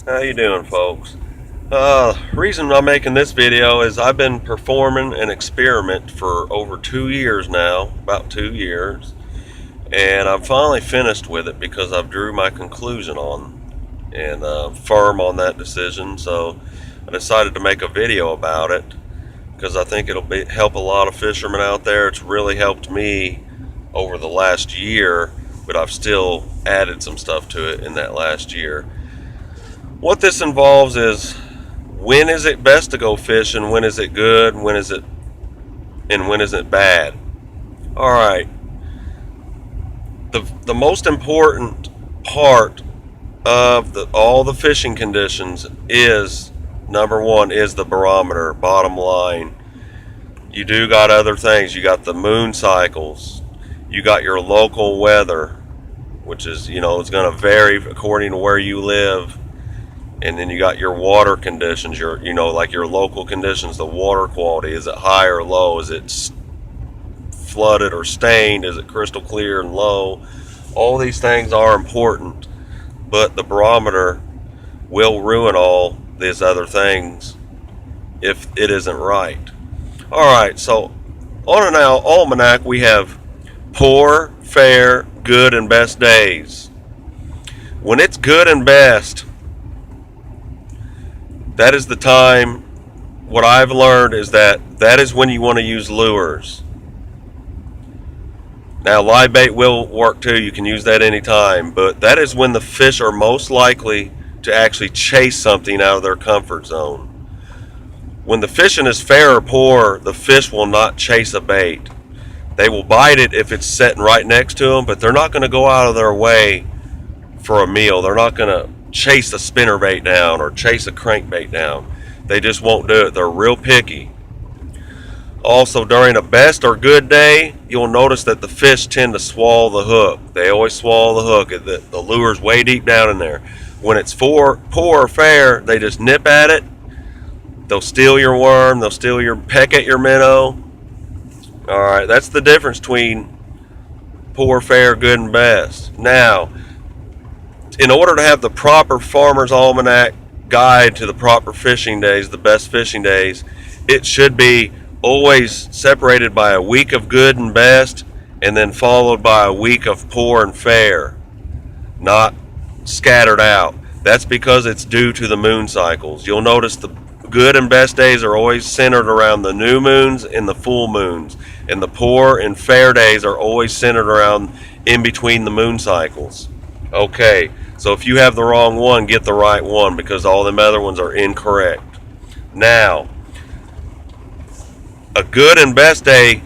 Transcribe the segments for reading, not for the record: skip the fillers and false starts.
How you doing, folks? Reason I'm making this video is I've been performing an experiment for over 2 years now, about 2 years, and I'm finally finished with it because I've drew my conclusion on and firm on that decision. So I decided to make a video about it because I think help a lot of fishermen out there. It's really helped me over the last year, but I've still added some stuff to it in that last year. What this involves is, when is it best to go fishing? When is it good? When is it bad? All right. The most important part of all the fishing conditions is, number one, is the barometer. Bottom line. You do got other things. You got the moon cycles. You got your local weather, which is, it's going to vary according to where you live. And then you got your water conditions, like your local conditions, the water quality. Is it high or low? Is it flooded or stained? Is it crystal clear and low? All these things are important, but the barometer will ruin all these other things if it isn't right. All right, so on our almanac we have poor, fair, good, and best days. When it's good and best, that is the time. What I've learned is that is when you want to use lures. Now, live bait will work too. You can use that anytime, but that is when the fish are most likely to actually chase something out of their comfort zone. When the fishing is fair or poor, the fish will not chase a bait. They will bite it if it's sitting right next to them, but they're not going to go out of their way for a meal. They're not going to chase a spinnerbait down or chase a crankbait down. They just won't do it. They're real picky. Also, during a best or good day, you'll notice that the fish tend to swallow the hook. They always swallow the hook. The lure's way deep down in there. When it's poor or fair, they just nip at it. They'll steal your worm. They'll peck at your minnow. All right, that's the difference between poor, fair, good, and best. Now, in order to have the proper Farmer's Almanac guide to the proper fishing days, the best fishing days, it should be always separated by a week of good and best, and then followed by a week of poor and fair, not scattered out. That's because it's due to the moon cycles. You'll notice the good and best days are always centered around the new moons and the full moons, and the poor and fair days are always centered around in between the moon cycles. Okay, so if you have the wrong one, get the right one, because all them other ones are incorrect. Now, a good and best day,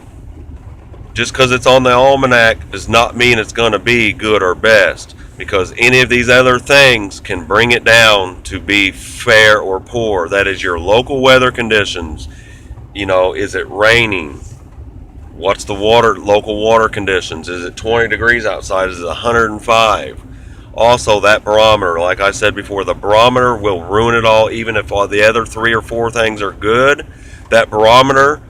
just because it's on the almanac, does not mean it's going to be good or best, because any of these other things can bring it down to be fair or poor. That is your local weather conditions. Is it raining? What's the local water conditions? Is it 20 degrees outside? Is it 105? Also, that barometer, like I said before, the barometer will ruin it all. Even if all the other 3 or 4 things are good, that barometer,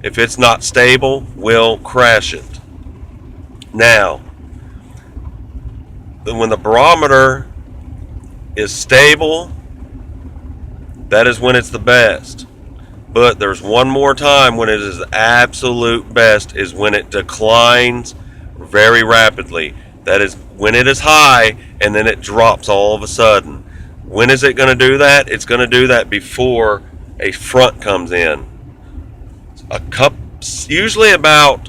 if it's not stable, will crash it. Now, when the barometer is stable, that is when it's the best. But there's one more time when it is absolute best, is when it declines very rapidly. That is when it is high and then it drops all of a sudden. When is it going to do that? It's going to do that before a front comes in. Usually about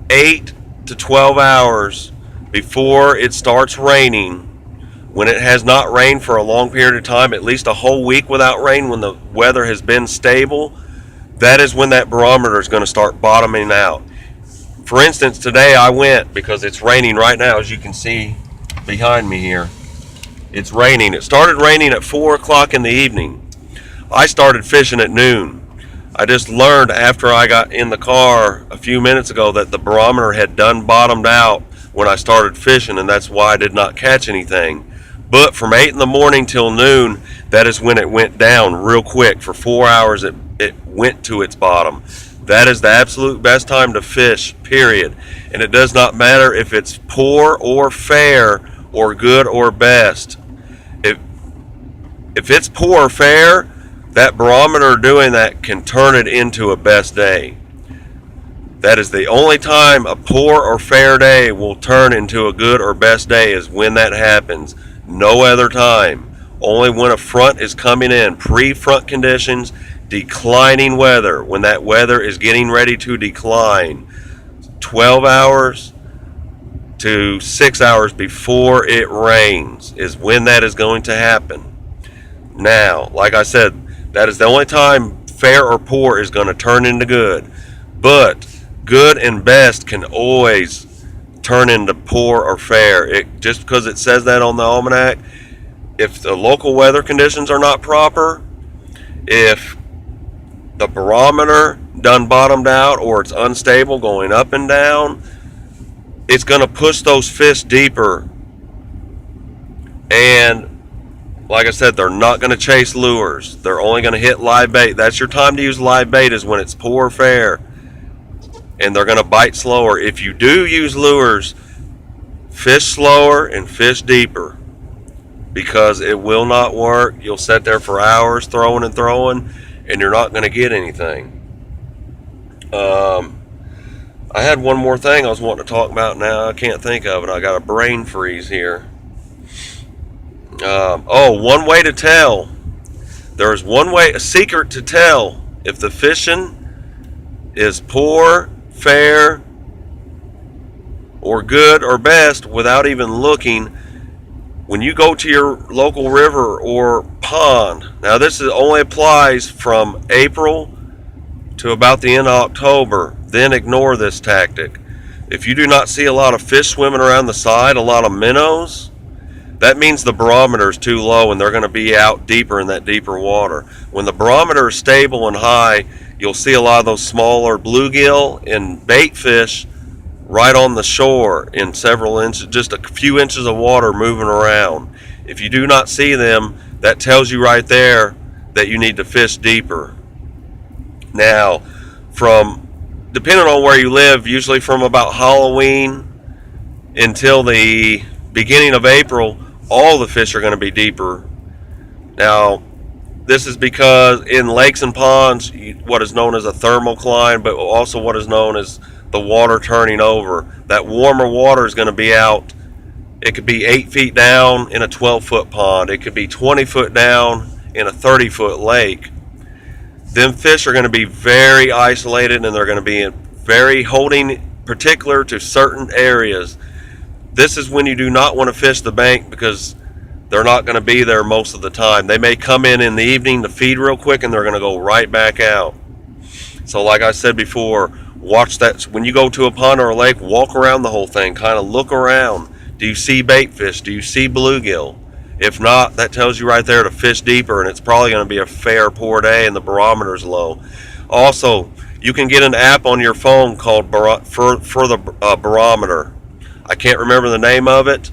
8 to 12 hours before it starts raining. When it has not rained for a long period of time, at least a whole week without rain, when the weather has been stable, that is when that barometer is going to start bottoming out. For instance, today I went, because it's raining right now, as you can see behind me here. It's raining. It started raining at 4 o'clock in the evening. I started fishing at noon. I just learned after I got in the car a few minutes ago that the barometer had done bottomed out when I started fishing, and that's why I did not catch anything. But from 8 in the morning till noon, that is when it went down real quick. For 4 hours, it went to its bottom. That is the absolute best time to fish, period. And it does not matter if it's poor or fair or good or best. If it's poor or fair, that barometer doing that can turn it into a best day. That is the only time a poor or fair day will turn into a good or best day, is when that happens. No other time. Only when a front is coming in, pre-front conditions, declining weather, when that weather is getting ready to decline. 12 hours to 6 hours before it rains is when that is going to happen. Now, like I said, that is the only time fair or poor is going to turn into good. But good and best can always turn into poor or fair. Just because it says that on the almanac, if the local weather conditions are not proper, if the barometer done bottomed out or it's unstable going up and down, it's going to push those fish deeper. And like I said, they're not going to chase lures. They're only going to hit live bait. That's your time to use live bait, is when it's poor or fair. And they're going to bite slower. If you do use lures, fish slower and fish deeper, because it will not work. You'll sit there for hours throwing and throwing, and you're not going to get anything. I had one more thing I was wanting to talk about now. I can't think of it. I got a brain freeze here. One way to tell. There's one way, a secret to tell if the fishing is poor, fair, or good or best without even looking. When you go to your local river or pond, now this only applies from April to about the end of October, then ignore this tactic. If you do not see a lot of fish swimming around the side, a lot of minnows, that means the barometer is too low and they're going to be out deeper in that deeper water. When the barometer is stable and high, you'll see a lot of those smaller bluegill and bait fish right on the shore in several inches, just a few inches of water moving around. If you do not see them, that tells you right there that you need to fish deeper. Now, depending on where you live, usually from about Halloween until the beginning of April, all the fish are going to be deeper. Now, this is because in lakes and ponds, what is known as a thermocline, but also what is known as the water turning over. That warmer water is going to be out. It could be 8 feet down in a 12-foot pond. It could be 20 foot down in a 30-foot lake. Them fish are going to be very isolated, and they're going to be very holding particular to certain areas. This is when you do not want to fish the bank, because they're not going to be there most of the time. They may come in the evening to feed real quick, and they're going to go right back out. So like I said before, watch that. When you go to a pond or a lake, walk around the whole thing, kind of look around. Do you see bait fish? Do you see bluegill? If not, that tells you right there to fish deeper, and it's probably going to be a fair, poor day, and the barometer's low. Also, you can get an app on your phone called for the barometer. I can't remember the name of it,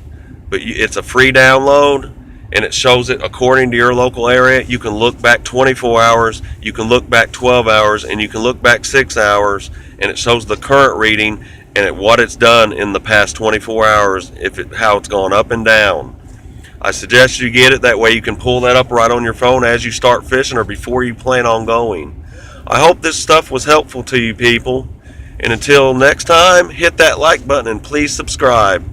but it's a free download, and it shows it according to your local area. You can look back 24 hours, you can look back 12 hours, and you can look back 6 hours, and it shows the current reading and what it's done in the past 24 hours, how it's gone up and down. I suggest you get it. That way you can pull that up right on your phone as you start fishing or before you plan on going. I hope this stuff was helpful to you people. And until next time, hit that like button and please subscribe.